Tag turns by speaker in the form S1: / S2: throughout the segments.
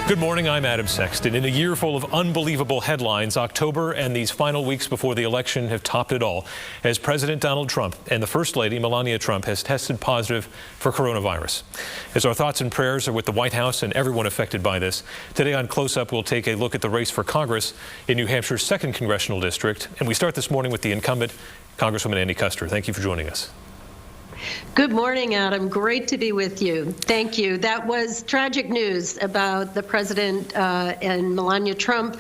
S1: Good morning, I'm Adam Sexton. In a year full of unbelievable headlines, October and these final weeks before the election have topped it all, as President Donald Trump and the First Lady, Melania Trump, has tested positive for coronavirus. As our thoughts and prayers are with the White House and everyone affected by this, today on Close Up, we'll take a look at the race for Congress in New Hampshire's 2nd Congressional District. And we start this morning with the incumbent, Congresswoman Andy Kuster. Thank you for joining us.
S2: Good morning, Adam. Great to be with you. Thank you. That was tragic news about the president and Melania Trump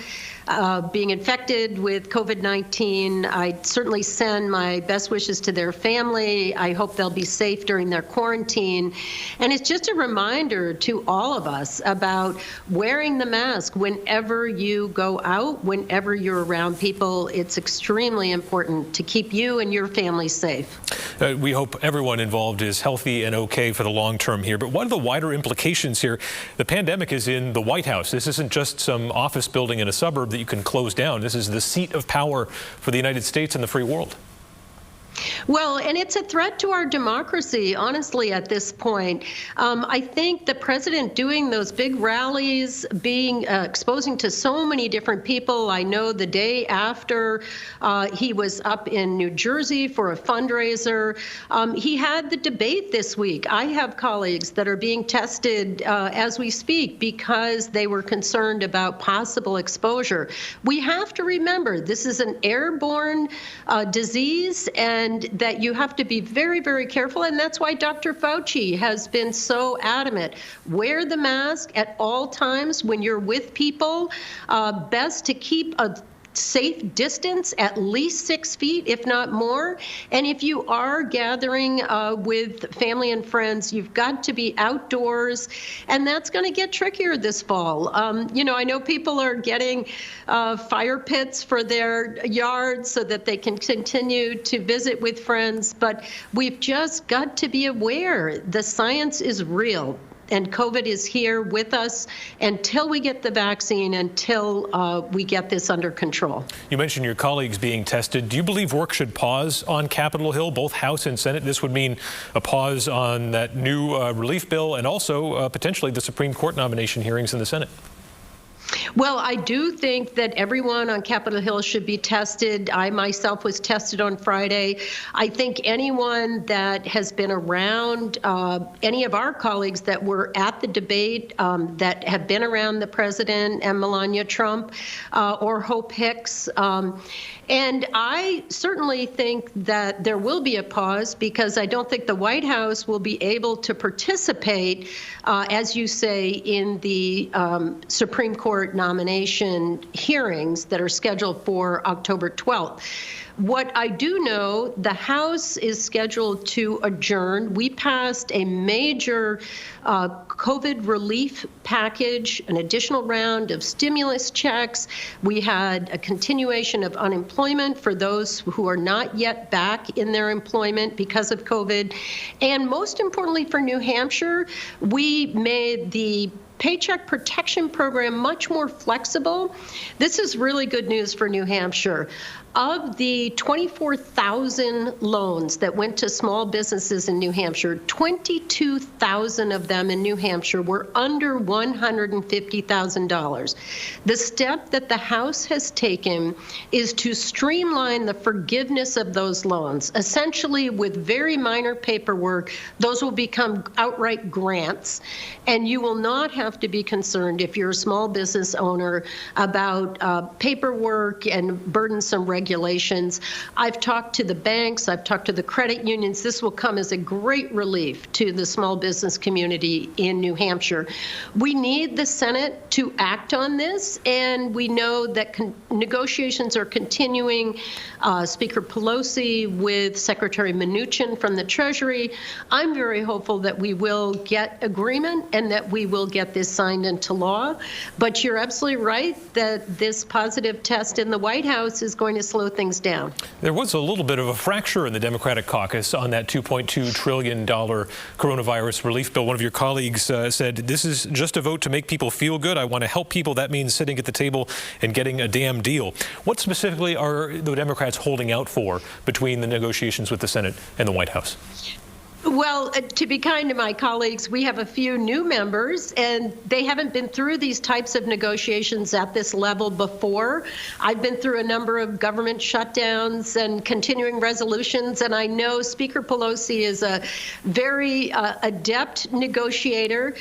S2: being infected with COVID-19. I certainly send my best wishes to their family. I hope they'll be safe during their quarantine. And it's just a reminder to all of us about wearing the mask whenever you go out, whenever you're around people. It's extremely important to keep you and your family safe.
S1: We hope everyone involved is healthy and okay for the long term here. But what are the wider implications here? The pandemic is in the White House. This isn't just some office building in a suburb that you can close down. This is the seat of power for the United States and the free world.
S2: Well, and it's a threat to our democracy, honestly, at this point. I think the president doing those big rallies, being exposing to so many different people. I know the day after he was up in New Jersey for a fundraiser, he had the debate this week. I have colleagues that are being tested as we speak because they were concerned about possible exposure. We have to remember this is an airborne disease, and that you have to be very, very careful. And that's why Dr. Fauci has been so adamant. Wear the mask at all times when you're with people. Best to keep a safe distance, at least 6 feet, if not more. And if you are gathering with family and friends, you've got to be outdoors. And that's going to get trickier this fall. You know, I know people are getting fire pits for their yards so that they can continue to visit with friends. But we've just got to be aware the science is real. And COVID is here with us until we get the vaccine, until we get this under control.
S1: You mentioned your colleagues being tested. Do you believe work should pause on Capitol Hill, both House and Senate? This would mean a pause on that new relief bill and also potentially the Supreme Court nomination hearings in the Senate.
S2: Well, I do think that everyone on Capitol Hill should be tested. I myself was tested on Friday. I think anyone that has been around, any of our colleagues that were at the debate, that have been around the president and Melania Trump or Hope Hicks, and I certainly think that there will be a pause because I don't think the White House will be able to participate, as you say, in the Supreme Court nomination hearings that are scheduled for October 12th. What I do know, the House is scheduled to adjourn. We passed a major COVID relief package, an additional round of stimulus checks. We had a continuation of unemployment for those who are not yet back in their employment because of COVID. And most importantly for New Hampshire, we made the Paycheck Protection Program much more flexible. This is really good news for New Hampshire. Of the 24,000 loans that went to small businesses in New Hampshire, 22,000 of them in New Hampshire were under $150,000. The step that the House has taken is to streamline the forgiveness of those loans. Essentially, with very minor paperwork, those will become outright grants, and you will not have to be concerned if you're a small business owner about paperwork and burdensome regulations. I've talked to the banks, I've talked to the credit unions. This will come as a great relief to the small business community in New Hampshire. We need the Senate to act on this, and we know that negotiations are continuing. Speaker Pelosi with Secretary Mnuchin from the Treasury. I'm very hopeful that we will get agreement and that we will get this signed into law. But you're absolutely right that this positive test in the White House is going to slow things down.
S1: There was a little bit of a fracture in the Democratic caucus on that $2.2 trillion coronavirus relief bill. One of your colleagues said, this is just a vote to make people feel good. I want to help people. That means sitting at the table and getting a damn deal. What specifically are the Democrats holding out for between the negotiations with the Senate and the White House?
S2: Well, to be kind to my colleagues, we have a few new members, and they haven't been through these types of negotiations at this level before. I've been through a number of government shutdowns and continuing resolutions, and I know Speaker Pelosi is a very adept negotiator.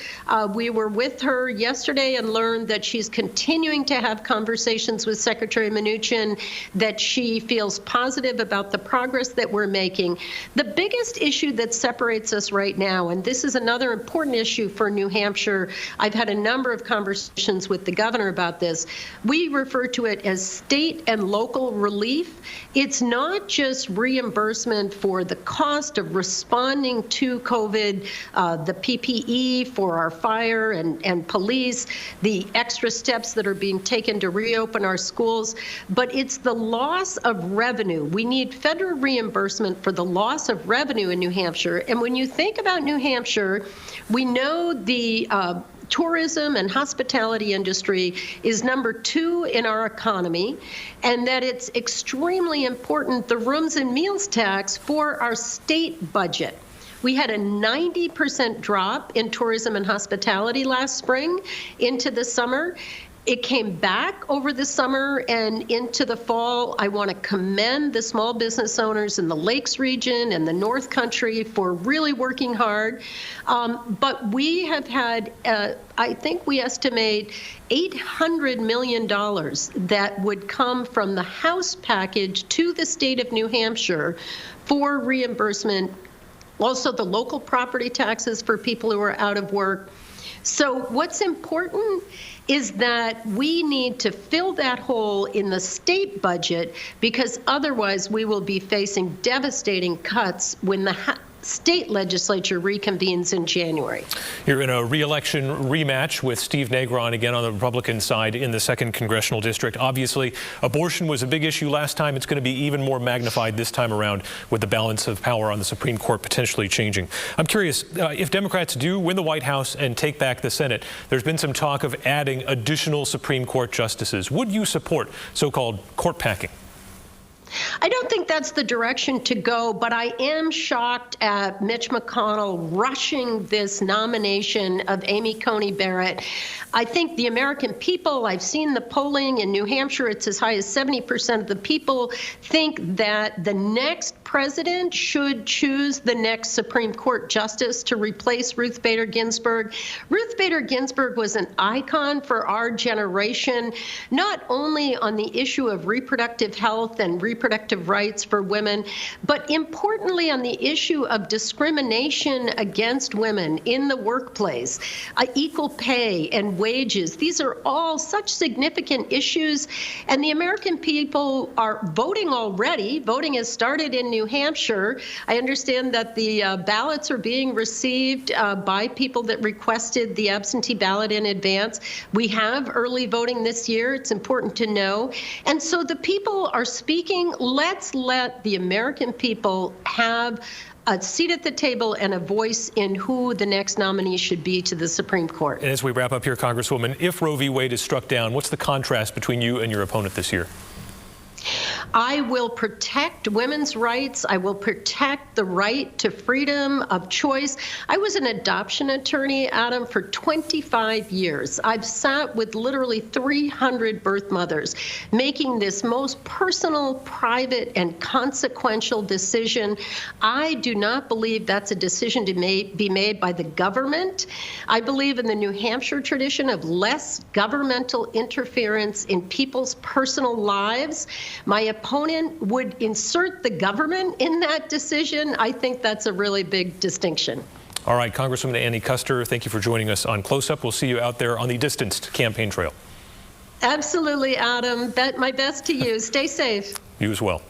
S2: We were with her yesterday and learned that she's continuing to have conversations with Secretary Mnuchin, that she feels positive about the progress that we're making. The biggest issue that separates us right now, and this is another important issue for New Hampshire. I've had a number of conversations with the governor about this. We refer to it as state and local relief. It's not just reimbursement for the cost of responding to COVID, the PPE for our fire and police, the extra steps that are being taken to reopen our schools, but it's the loss of revenue. We need federal reimbursement for the loss of revenue in New Hampshire. And when you think about New Hampshire, we know the tourism and hospitality industry is number 2 in our economy, and that it's extremely important, the rooms and meals tax, for our state budget. We had a 90% drop in tourism and hospitality last spring into the summer. It came back over the summer and into the fall. I want to commend the small business owners in the Lakes region and the North Country for really working hard. But we have had, I think we estimate $800 million that would come from the House package to the state of New Hampshire for reimbursement. Also, the local property taxes for people who are out of work. So what's important is that we need to fill that hole in the state budget, because otherwise we will be facing devastating cuts when the state legislature reconvenes in January.
S1: You're in a re-election rematch with Steve Negron again on the Republican side in the 2nd Congressional District. Obviously, abortion was a big issue last time. It's going to be even more magnified this time around with the balance of power on the Supreme Court potentially changing. I'm curious, if Democrats do win the White House and take back the Senate, there's been some talk of adding additional Supreme Court justices. Would you support so-called court packing?
S2: I don't think that's the direction to go, but I am shocked at Mitch McConnell rushing this nomination of Amy Coney Barrett. I think the American people, I've seen the polling in New Hampshire, it's as high as 70% of the people think that the next president should choose the next Supreme Court justice to replace Ruth Bader Ginsburg. Ruth Bader Ginsburg was an icon for our generation, not only on the issue of reproductive health and reproductive rights for women, but importantly on the issue of discrimination against women in the workplace, equal pay and wages. These are all such significant issues, and the American people are voting already. Voting has started in New Hampshire. I understand that the ballots are being received by people that requested the absentee ballot in advance. We have early voting this year. It's important to know. And so the people are speaking. Let's let the American people have a seat at the table and a voice in who the next nominee should be to the Supreme Court.
S1: And as we wrap up here, Congresswoman, if Roe v. Wade is struck down, what's the contrast between you and your opponent this year?
S2: I will protect women's rights. I will protect the right to freedom of choice. I was an adoption attorney, Adam, for 25 years. I've sat with literally 300 birth mothers making this most personal, private, and consequential decision. I do not believe that's a decision to be made by the government. I believe in the New Hampshire tradition of less governmental interference in people's personal lives. My opponent would insert the government in that decision. I think that's a really big distinction.
S1: All right, Congresswoman Annie Kuster, thank you for joining us on Close Up. We'll see you out there on the distanced campaign trail.
S2: Absolutely, Adam. My best to you. Stay safe.
S1: You as well.